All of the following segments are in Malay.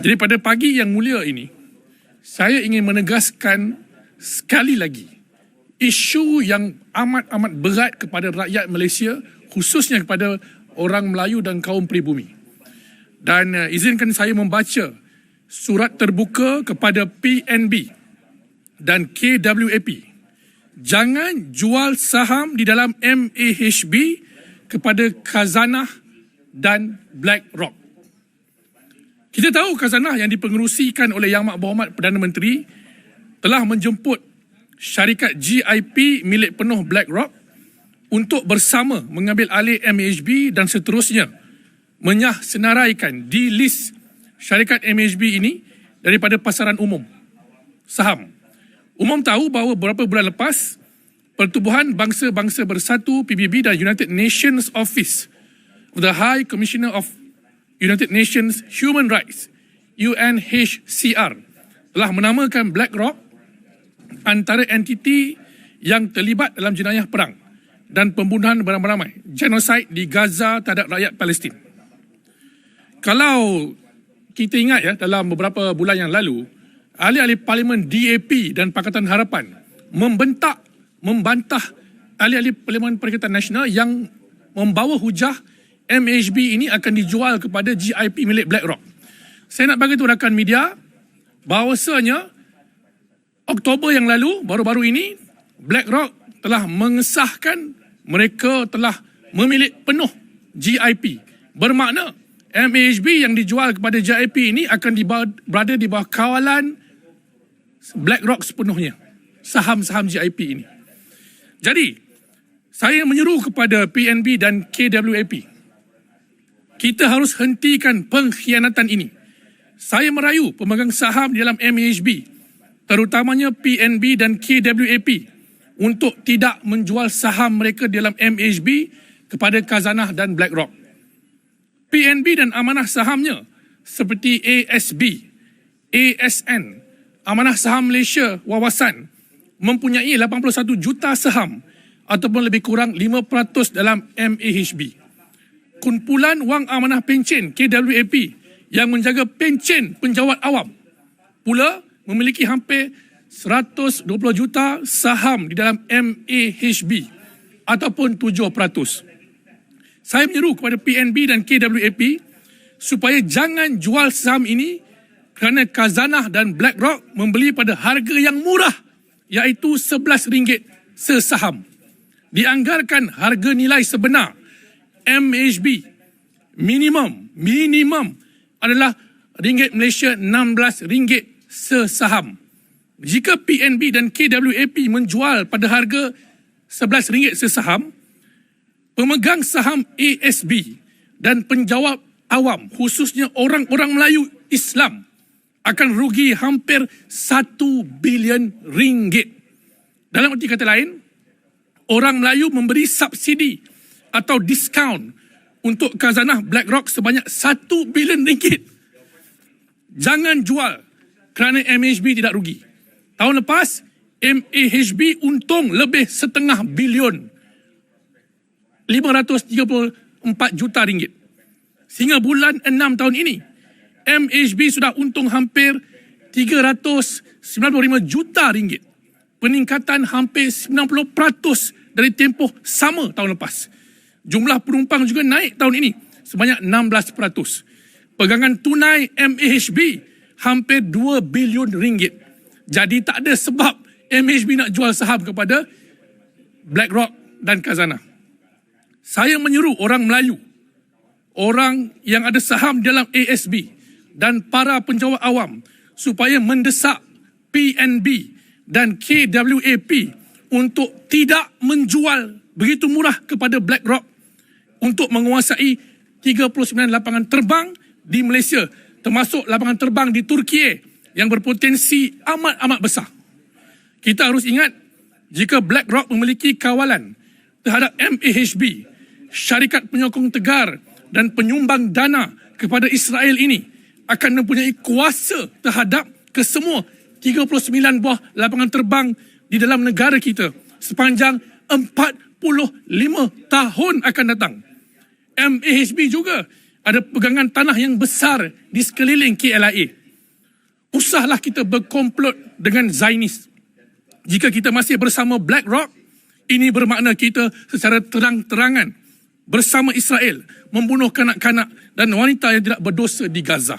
Jadi pada pagi yang mulia ini, saya ingin menegaskan sekali lagi isu yang amat-amat berat kepada rakyat Malaysia, khususnya kepada orang Melayu dan kaum pribumi. Dan izinkan saya membaca surat terbuka kepada PNB dan KWAP. Jangan jual saham di dalam MAHB kepada Khazanah dan BlackRock. Kita tahu Khazanah yang dipengerusikan oleh Yang Berhormat Perdana Menteri telah menjemput syarikat GIP milik penuh BlackRock untuk bersama mengambil alih MAHB dan seterusnya menyah-senaraikan delist syarikat MAHB ini daripada pasaran umum saham. Umum tahu bahawa beberapa bulan lepas, Pertubuhan Bangsa-Bangsa Bersatu PBB dan United Nations Office of the High Commissioner of United Nations Human Rights UNHCR telah menamakan BlackRock antara entiti yang terlibat dalam jenayah perang dan pembunuhan beramai-ramai, genosid di Gaza terhadap rakyat Palestin. Kalau kita ingat ya, dalam beberapa bulan yang lalu, ahli-ahli Parlimen DAP dan Pakatan Harapan membantah ahli-ahli Parlimen Perikatan Nasional yang membawa hujah MAHB ini akan dijual kepada GIP milik BlackRock. Saya nak bagi tahu rakan media bahawasanya Oktober yang lalu, baru-baru ini, BlackRock telah mengesahkan mereka telah memilik penuh GIP. Bermakna MAHB yang dijual kepada GIP ini akan berada di bawah kawalan BlackRock sepenuhnya, saham-saham GIP ini. Jadi, saya menyeru kepada PNB dan KWAP, kita harus hentikan pengkhianatan ini. Saya merayu pemegang saham di dalam MAHB, terutamanya PNB dan KWAP, untuk tidak menjual saham mereka di dalam MAHB kepada Khazanah dan BlackRock. PNB dan amanah sahamnya seperti ASB, ASN, Amanah Saham Malaysia Wawasan mempunyai 81 juta saham ataupun lebih kurang 5% dalam MAHB. Kumpulan Wang Amanah Pencen KWAP yang menjaga pencen penjawat awam pula memiliki hampir 120 juta saham di dalam MAHB ataupun 7%. Saya menyeru kepada PNB dan KWAP supaya jangan jual saham ini kerana Khazanah dan BlackRock membeli pada harga yang murah, iaitu RM11 sesaham. Dianggarkan harga nilai sebenar MAHB minimum adalah ringgit Malaysia RM16 sesaham. Jika PNB dan KWAP menjual pada harga RM11 sesaham, pemegang saham ASB dan penjawat awam, khususnya orang-orang Melayu Islam, akan rugi hampir RM1 bilion. Dalam arti kata lain, orang Melayu memberi subsidi atau diskaun untuk Khazanah BlackRock sebanyak RM1 bilion. Jangan jual kerana MAHB tidak rugi. Tahun lepas, MAHB untung lebih RM0.5 bilion, RM534 juta. Sehingga bulan 6 tahun ini, MAHB sudah untung hampir RM395 juta. Peningkatan hampir 90% dari tempoh sama tahun lepas. Jumlah penumpang juga naik tahun ini sebanyak 16%. Pegangan tunai MAHB hampir RM2 bilion. Jadi tak ada sebab MAHB nak jual saham kepada BlackRock dan Khazanah. Saya menyeru orang Melayu, orang yang ada saham dalam ASB dan para penjawat awam supaya mendesak PNB dan KWAP untuk tidak menjual begitu murah kepada BlackRock untuk menguasai 39 lapangan terbang di Malaysia, termasuk lapangan terbang di Turki yang berpotensi amat-amat besar. Kita harus ingat, jika BlackRock memiliki kawalan terhadap MAHB, syarikat penyokong tegar dan penyumbang dana kepada Israel ini akan mempunyai kuasa terhadap kesemua 39 buah lapangan terbang di dalam negara kita sepanjang 45 tahun akan datang. MAHB juga ada pegangan tanah yang besar di sekeliling KLIA. Usahlah kita berkomplot dengan Zionis. Jika kita masih bersama BlackRock, ini bermakna kita secara terang-terangan bersama Israel membunuh kanak-kanak dan wanita yang tidak berdosa di Gaza.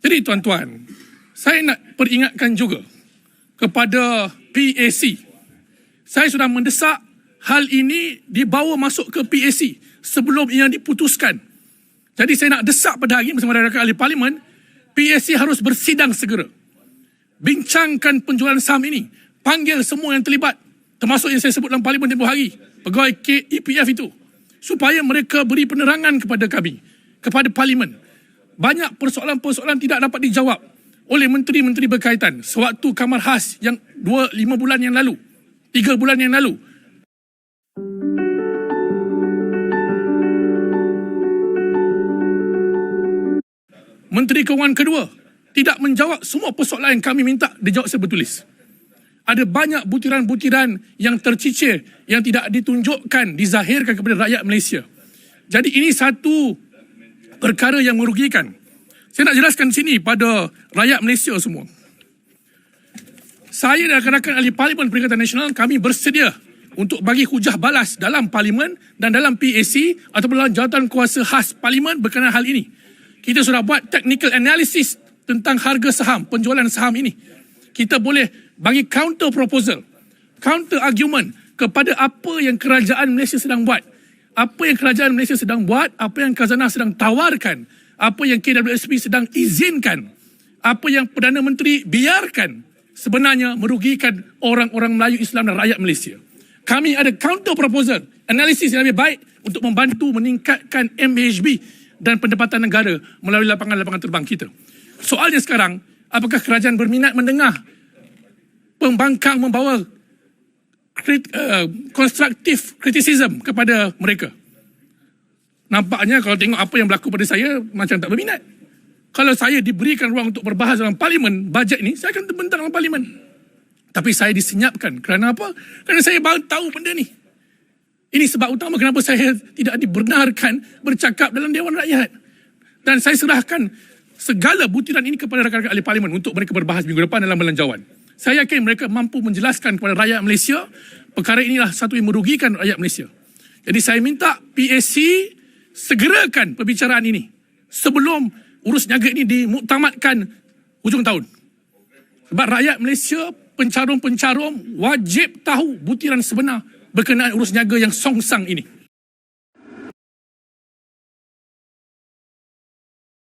Jadi tuan-tuan, saya nak peringatkan juga kepada PAC. Saya sudah mendesak hal ini dibawa masuk ke PAC sebelum ia diputuskan. Jadi saya nak desak pada hari ini bersama rakan ahli parlimen, PAC harus bersidang segera. Bincangkan penjualan saham ini. Panggil semua yang terlibat, termasuk yang saya sebut dalam parlimen tempoh hari, pegawai EPF itu, supaya mereka beri penerangan kepada kami, kepada parlimen. Banyak persoalan-persoalan tidak dapat dijawab oleh menteri-menteri berkaitan. Sewaktu Kamar Khas yang 5 bulan yang lalu, 3 bulan yang lalu, Menteri Kewangan kedua tidak menjawab semua persoalan yang kami minta dijawab secara bertulis. Ada banyak butiran-butiran yang tercicir yang tidak ditunjukkan, dizahirkan kepada rakyat Malaysia. Jadi ini satu perkara yang merugikan. Saya nak jelaskan sini pada rakyat Malaysia semua. Saya dan rakan-rakan ahli parlimen Perikatan Nasional, kami bersedia untuk bagi hujah balas dalam parlimen dan dalam PAC ataupun dalam jawatan kuasa khas parlimen berkenaan hal ini. Kita sudah buat technical analysis tentang harga saham, penjualan saham ini. Kita boleh bagi counter proposal, counter argument kepada apa yang kerajaan Malaysia sedang buat. Apa yang kerajaan Malaysia sedang buat, apa yang Khazanah sedang tawarkan, apa yang KWSP sedang izinkan, apa yang Perdana Menteri biarkan, sebenarnya merugikan orang-orang Melayu Islam dan rakyat Malaysia. Kami ada counter proposal, analisis yang lebih baik untuk membantu meningkatkan MHB dan pendapatan negara melalui lapangan-lapangan terbang kita. Soalnya sekarang, apakah kerajaan berminat mendengar pembangkang membawa konstruktif kritisism kepada mereka? Nampaknya kalau tengok apa yang berlaku pada saya, macam tak berminat. Kalau saya diberikan ruang untuk berbahas dalam parlimen, bajet ini, saya akan terbentang dalam parlimen. Tapi saya disenyapkan. Kerana apa? Kerana saya baru tahu benda ni. Ini sebab utama kenapa saya tidak dibenarkan bercakap dalam Dewan Rakyat. Dan saya serahkan segala butiran ini kepada rakan-rakan ahli parlimen untuk mereka berbahas minggu depan dalam belanjawan. Saya yakin mereka mampu menjelaskan kepada rakyat Malaysia perkara inilah satu yang merugikan rakyat Malaysia. Jadi saya minta PAC segerakan perbicaraan ini sebelum urus niaga ini dimuktamadkan hujung tahun. Sebab rakyat Malaysia, pencarum-pencarum wajib tahu butiran sebenar berkenaan urus niaga yang songsang ini.